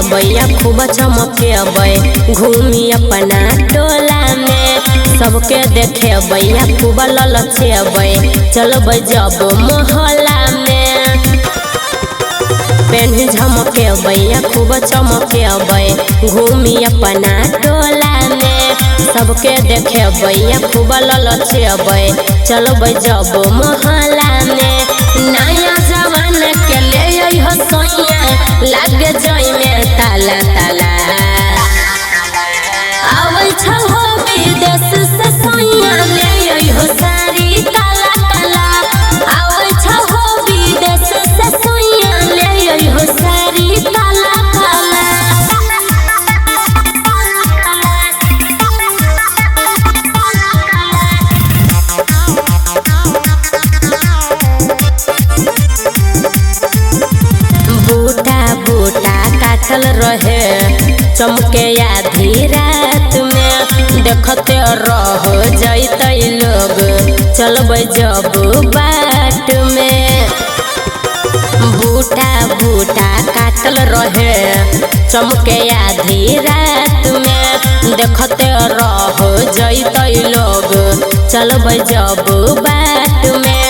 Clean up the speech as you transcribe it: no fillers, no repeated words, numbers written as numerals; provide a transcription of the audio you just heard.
भैया खूब चमके घूमी अपना टोला में। सबके देखे भैया खूब ललचे चलब जब मोहल्ला में। पेन्ही झमके भैया खूब चमके घूमी अपना टोला में। सबके देखे भैया खूब ललचे चलब जब मोहल्ला में। नया जवान के ले हो सोइया लग जाई में ताला ताला। आवै छहो विदेश से सोइया ले हो सारी काला काला। आवै छहो विदेश से सोइया ले हो सारी काला काला। बूटा काटल रहे चमके आधी रात में। देखते रह जैते लोग चलब जब बाट में। बूटा काटल रहे चमके आधी रात में। देखते रह जैते लोग चलब जब बाट में।